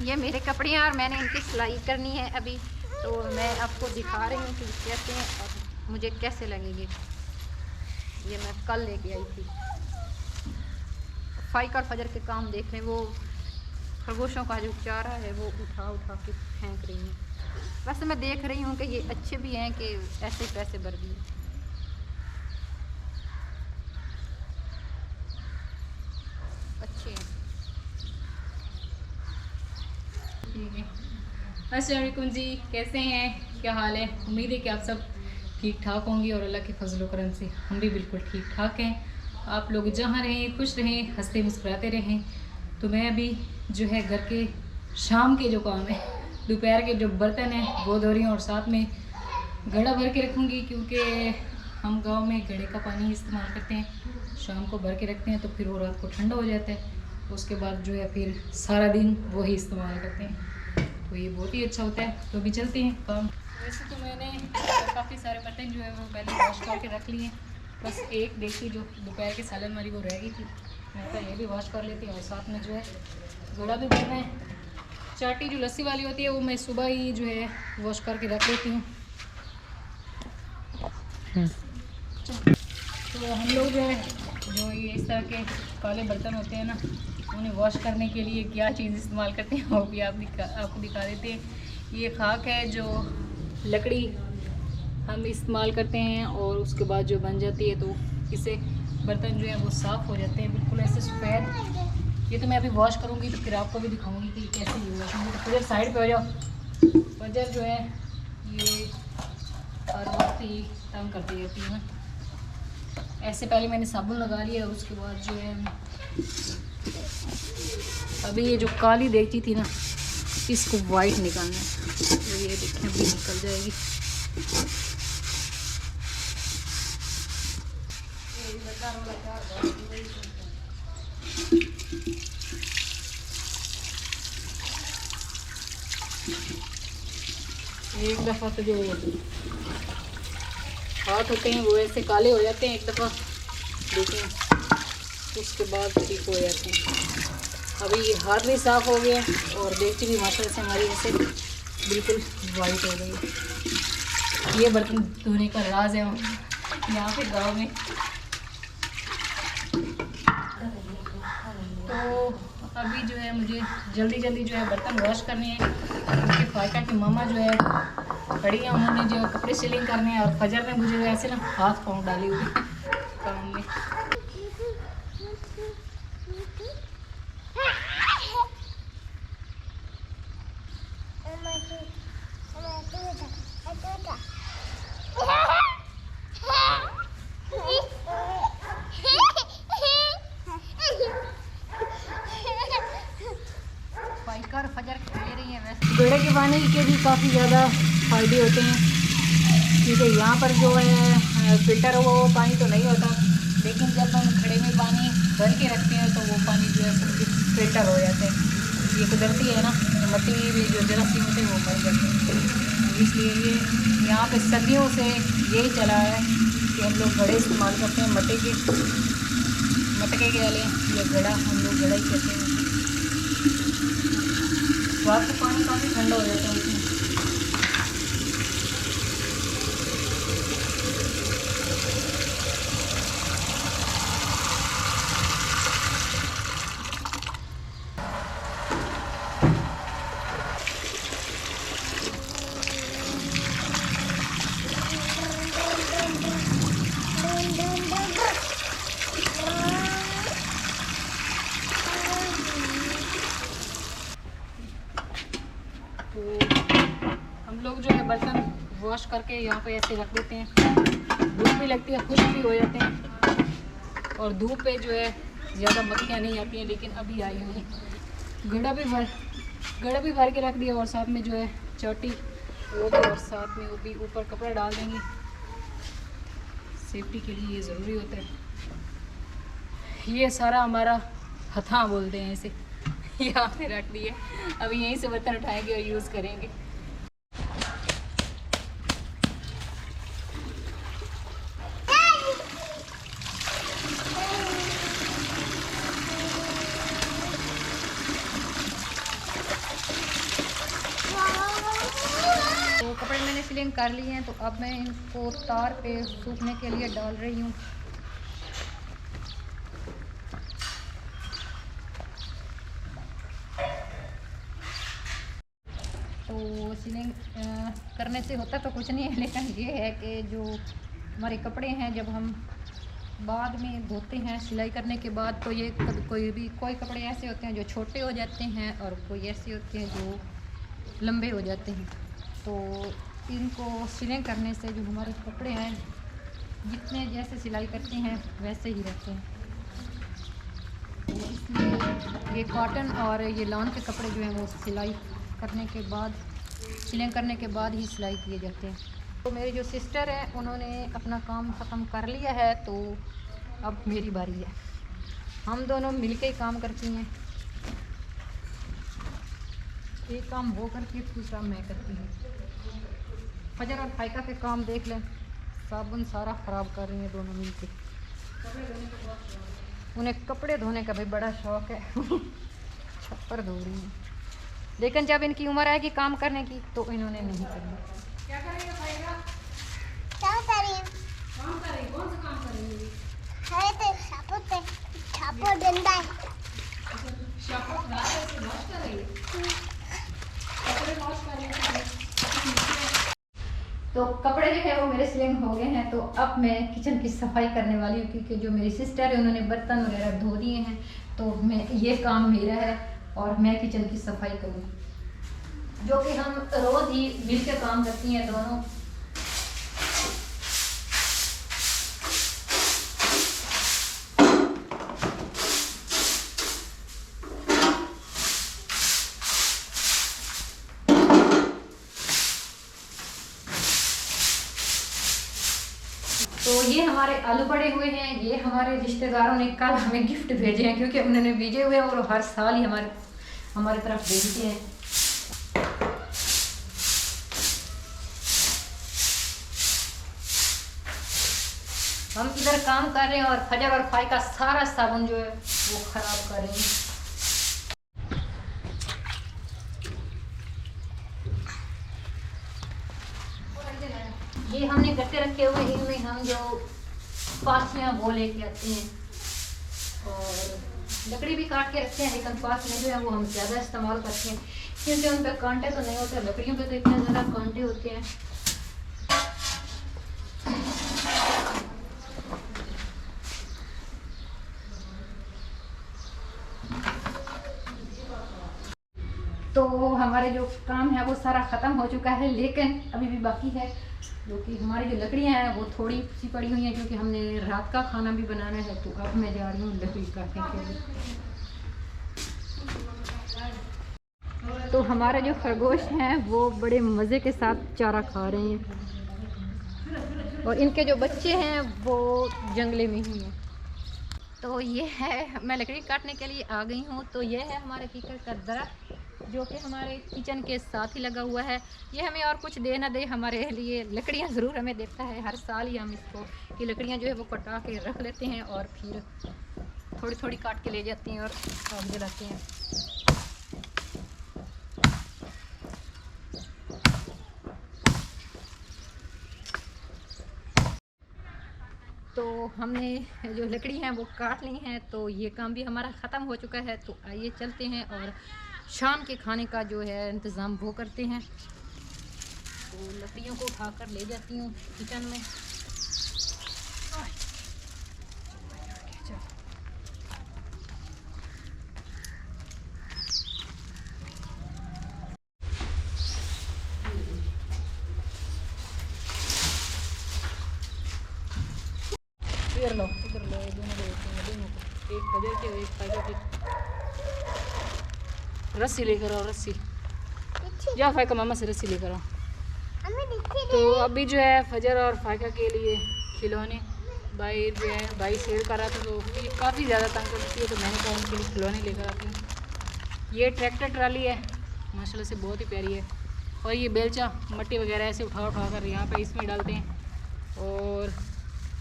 ये मेरे कपड़े हैं और मैंने इनकी सिलाई करनी है अभी, तो मैं आपको दिखा रही हूँ कि कैसे हैं और मुझे कैसे लगेंगे। ये मैं कल लेके आई थी। फाइक और फजर के काम देख लें, वो खरगोशों का जो चारा है वो उठा उठा के फेंक रही हैं। वैसे मैं देख रही हूँ कि ये अच्छे भी हैं कि ऐसे पैसे भर दिए। अच्छे हैं। ठीक है। अस्सलाम वालेकुम जी, कैसे हैं, क्या हाल है? उम्मीद है कि आप सब ठीक ठाक होंगे और अल्लाह के फजल करम से हम भी बिल्कुल ठीक ठाक हैं। आप लोग जहाँ रहें खुश रहें, हंसते मुस्कुराते रहें। तो मैं अभी जो है घर के शाम के जो काम है, दोपहर के जो बर्तन हैं वो धो रही हूँ और साथ में घड़ा भर के रखूँगी, क्योंकि हम गांव में घड़े का पानी इस्तेमाल करते हैं। शाम को भर के रखते हैं तो फिर वो रात को ठंडा हो जाता है। उसके बाद जो है फिर सारा दिन वही इस्तेमाल करते हैं, तो ये बहुत ही अच्छा होता है। तो अभी चलते हैं काम। वैसे तो मैंने काफ़ी सारे बर्तन जो है वो पहले वॉश करके रख लिए हैं। बस एक देखी जो दोपहर की सालन वाली वो रह गई थी, मैं कहा ये भी वॉश कर लेती हूँ। और साथ में जो है घड़ा भी भरना है। चाटी जो लस्सी वाली होती है वो मैं सुबह ही जो है वॉश करके रख लेती हूँ। तो हम लोग जो है जो ये इस तरह के काले बर्तन होते हैं ना, उन्हें वॉश करने के लिए क्या चीज़ इस्तेमाल करते हैं वो भी आपको दिखा देते हैं। ये खाक है जो लकड़ी हम इस्तेमाल करते हैं और उसके बाद जो बन जाती है तो इससे बर्तन जो है वो साफ़ हो जाते हैं बिल्कुल ऐसे सफ़ेद। ये तो मैं अभी वॉश करूँगी तो फिर आपको भी दिखाऊँगी कि कैसे ये वॉश होंगी। तो फजर साइड पे हो जाओ। फजर जो है ये हर वक्त ही तंग करती रहती है ना। ऐसे पहले मैंने साबुन लगा लिया, उसके बाद जो है अभी ये जो काली देखती थी ना इसको वाइट निकालना है। तो ये देखें अभी निकल जाएगी। एक दफ़ा तो जो हाथ होते हैं वो ऐसे काले हो जाते हैं एक दफ़ा, लेकिन उसके बाद ठीक हो जाते हैं। अभी ये हाथ भी साफ़ हो गया और देखती भी माशाल्लाह से हमारी ऐसे बिल्कुल वाइट हो गई। ये बर्तन धोने का राज है यहाँ पे गांव में। तो अभी जो है मुझे जल्दी जल्दी जो है बर्तन वॉश करने हैं, क्योंकि फायका की मामा जो है खड़ी है, उन्होंने जो कपड़े सिलिंग करने हैं और फजर ने मुझे ऐसे ना हाथ पाँव डाली हुई काम में। फायका और फजर खेल रही है। वैसे घड़े के पानी के भी काफ़ी ज़्यादा फ़ायदे होते हैं, क्योंकि यहाँ पर जो है फ़िल्टर वो पानी तो नहीं होता, लेकिन जब हम घड़े में पानी भर के रखते हैं तो वो पानी जो है सब फ़िल्टर हो जाते हैं। ये कुदरती है ना, मट्टी भी जो जरासीम होते हैं वो मर जाते हैं। इसलिए ये यहाँ पे सदियों से यही चला है कि हम लोग घड़े इस्तेमाल करते हैं, मटके के वाले या घड़ा, हम लोग घड़ा ही कहते हैं। रात को पानी काफ़ी ठंडा हो जाता है उसमें। तो हम लोग जो है बर्तन वॉश करके यहाँ पे ऐसे रख देते हैं। धूप भी लगती है, खुश भी हो जाते हैं और धूप पे जो है ज़्यादा मक्खियाँ नहीं आती हैं, लेकिन अभी आई हुई हैं। घड़ा भी भर के रख दिया और साथ में जो है चौटी वो भी, और साथ में वो भी ऊपर कपड़ा डाल देंगे। सेफ्टी के लिए ये ज़रूरी होता है। ये सारा हमारा हथा बोलते हैं इसे, यहाँ पे रख दिए। अभी यहीं से बर्तन उठाएंगे और यूज़ करेंगे। कपड़े मैंने सिलिंग कर लिए हैं, तो अब मैं इनको तार पे सूखने के लिए डाल रही हूँ। तो सिलिंग करने से होता तो कुछ नहीं है, लेकिन ये है कि जो हमारे कपड़े हैं जब हम बाद में धोते हैं सिलाई करने के बाद, तो ये कोई कपड़े ऐसे होते हैं जो छोटे हो जाते हैं और कोई ऐसे होते हैं जो लंबे हो जाते हैं। तो इनको सिलाई करने से जो हमारे कपड़े हैं जितने जैसे सिलाई करते हैं वैसे ही रहते हैं। तो इसलिए ये कॉटन और ये लॉन के कपड़े जो हैं वो सिलाई करने के बाद, सिलाई करने के बाद ही सिलाई किए जाते हैं। तो मेरी जो सिस्टर है उन्होंने अपना काम ख़त्म कर लिया है, तो अब मेरी बारी है। हम दोनों मिलके ही काम करती हैं, एक काम वो करती है दूसरा मैं करती हूँ। फजर और फायका के काम देख लें, साबुन सारा ख़राब कर रही हैं दोनों मिलके। उन्हें कपड़े धोने का भी बड़ा शौक़ है छप्पर धो रही हैं, लेकिन जब इनकी उम्र आएगी काम करने की तो इन्होंने नहीं करना। क्या कर रही है फायदा? क्या करें? काम कर रही, कौन सा काम कर रही है? है तो छापो डंडा है। शापो रात से वॉश कर रही है, कपड़े वॉश कर रही है। तो कपड़े जो है वो मेरे सिलिंग हो गए हैं, तो अब मैं किचन की सफाई करने वाली हूँ, क्योंकि जो मेरी सिस्टर है उन्होंने बर्तन वगैरह धो दिए हैं, तो मैं ये काम मेरा है और मैं किचन की सफाई करूँगी, जो कि हम रोज़ ही मिलकर काम करती हैं दोनों। तो ये हमारे आलू पड़े हुए हैं, ये हमारे रिश्तेदारों ने कल हमें गिफ्ट भेजे हैं, क्योंकि उन्होंने भेजे हुए हैं और हर साल ही हमारे तरफ भेजते हैं। हम इधर काम कर रहे हैं और फजर और फाई का सारा साबुन जो है वो खराब कर रहे हैं। ये हमने गट्टे रखे हुए हैं, इनमें हम जो पासियाँ वो लेके आते हैं और लकड़ी भी काट के रखते हैं, लेकिन पासियाँ जो है वो हम ज़्यादा इस्तेमाल करते हैं, क्योंकि उन पर कांटे तो नहीं होते, लकड़ियों पे तो इतने ज़्यादा कांटे होते हैं। तो हमारे जो काम है वो सारा ख़त्म हो चुका है, लेकिन अभी भी बाकी है, जो कि हमारी जो लकड़ियाँ हैं वो थोड़ी सी पड़ी हुई हैं, क्योंकि हमने रात का खाना भी बनाना है। तो अब मैं जा रही हूँ लकड़ी काटने के लिए। तो हमारे जो खरगोश हैं वो बड़े मज़े के साथ चारा खा रहे हैं और इनके जो बच्चे हैं वो जंगले में ही हैं। तो ये है, मैं लकड़ी काटने के लिए आ गई हूँ। तो ये है हमारे पीपल का दरख्त, जो कि हमारे किचन के साथ ही लगा हुआ है। ये हमें और कुछ दे ना दे, हमारे लिए लकड़ियाँ ज़रूर हमें देता है। हर साल ही हम इसको की लकड़ियाँ जो है वो कटा के रख लेते हैं और फिर थोड़ी थोड़ी काट के ले जाते हैं और आग जलाते हैं। तो हमने जो लकड़ी हैं वो काट ली हैं, तो ये काम भी हमारा ख़त्म हो चुका है। तो आइए चलते हैं और शाम के खाने का जो है इंतज़ाम वो करते हैं। तो लकड़ियों को उठाकर ले जाती हूँ किचन में। इधर लो, इधर लो, ये दोनों दोनों को, एक खजर के एक फायदा की रस्सी लेकर आओ, रस्सी या फायका मामा से रस्सी लेकर आओ। तो अभी जो है फजर और फायका के लिए खिलौने भाई जो है भाई सेल कर रहा था, तो काफ़ी ज़्यादा तंग करती है, तो मैंने कहा उनके लिए खिलौने लेकर आती हूँ। ये ट्रैक्टर ट्राली है, माशाल्लाह से बहुत ही प्यारी है। और ये बेलचा मट्टी वगैरह ऐसे उठा कर यहाँ पे इसमें डालते हैं। और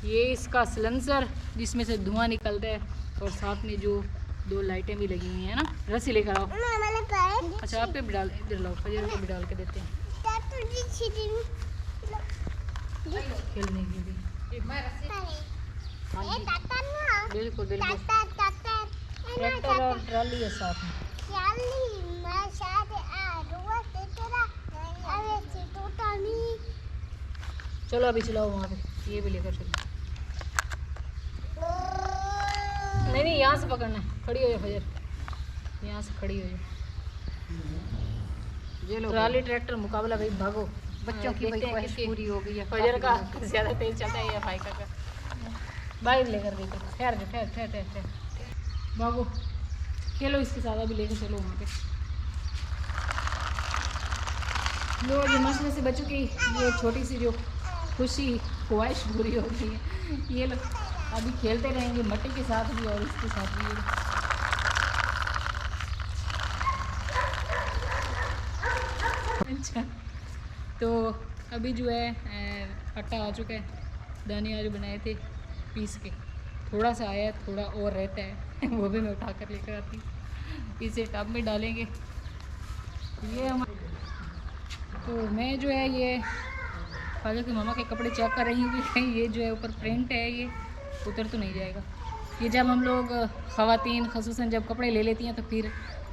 ये इसका सिलेंसर जिसमें से धुआं निकलता है, और साथ में जो दो लाइटें भी लगी हुई हैं ना। रस्सी लेकर आओ। अच्छा आप पे भी डाल, इधर लाओ, फजर को भी डाल के देते हैं। तुझी छिड़ी खेलने के लिए। ये टाटा ना बिल्कुल बिल्कुल, टाटा ट्रैक्टर और ट्राली है साथ में। चाली मैं शायद आ रुआ से तेरा अरे से टूटा नहीं चलो अभी चलाओ वहाँ पे, ये भी लेकर चलो। नहीं नहीं, यहाँ से पकड़ना है, खड़ी हो जाओ फजर, यहाँ से खड़ी हो जाओ। ये लो ट्राली ट्रैक्टर मुकाबला भाई, भागो। बच्चों की भाई देखते हैं ख्वाहिश किसकी- पूरी हो गई है। फजर का ज़्यादा तेज चलता है या भाई का बाइक लेकर देखो। ठहर जा, ठहर ठहर ठहर ठहर, भागो खेलो इसके साथ, अभी लेकर चलो वहाँ पे। लो अभी मसले से बच्चों की ये छोटी सी जो खुशी ख्वाहिश पूरी हो गई है। ये लो अभी खेलते रहेंगे मट्टी के साथ भी और इसके साथ भी। अच्छा, तो अभी जो है आटा आ चुका है, दाने आज बनाए थे पीस के, थोड़ा सा आया, थोड़ा और रहता है वो भी मैं उठा कर लेकर आती हूँ। इसे टब में डालेंगे। ये हम तो मैं जो है ये फादर की मामा के कपड़े चेक कर रही हूँ कि कहीं ये जो है ऊपर प्रिंट है ये उतर तो नहीं जाएगा। ये जब हम लोग ख़वातीन ख़ुसूसन जब कपड़े ले लेती हैं तो फिर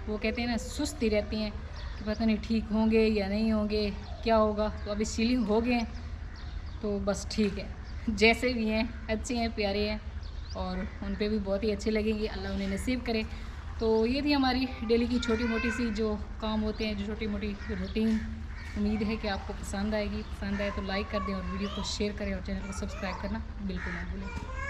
वो कहते हैं ना सुस्ती रहती हैं कि पता नहीं ठीक होंगे या नहीं होंगे, क्या होगा। तो अभी सीलिंग हो गए हैं तो बस ठीक है, जैसे भी हैं अच्छे हैं, प्यारे हैं और उन पे भी बहुत ही अच्छे लगेंगे, अल्लाह उन्हें नसीब करे। तो ये थी हमारी डेली की छोटी मोटी सी जो काम होते हैं, जो छोटी मोटी रूटीन। उम्मीद है कि आपको पसंद आएगी। पसंद आए तो लाइक कर दें और वीडियो को शेयर करें और चैनल को सब्सक्राइब करना बिल्कुल ना भूलें।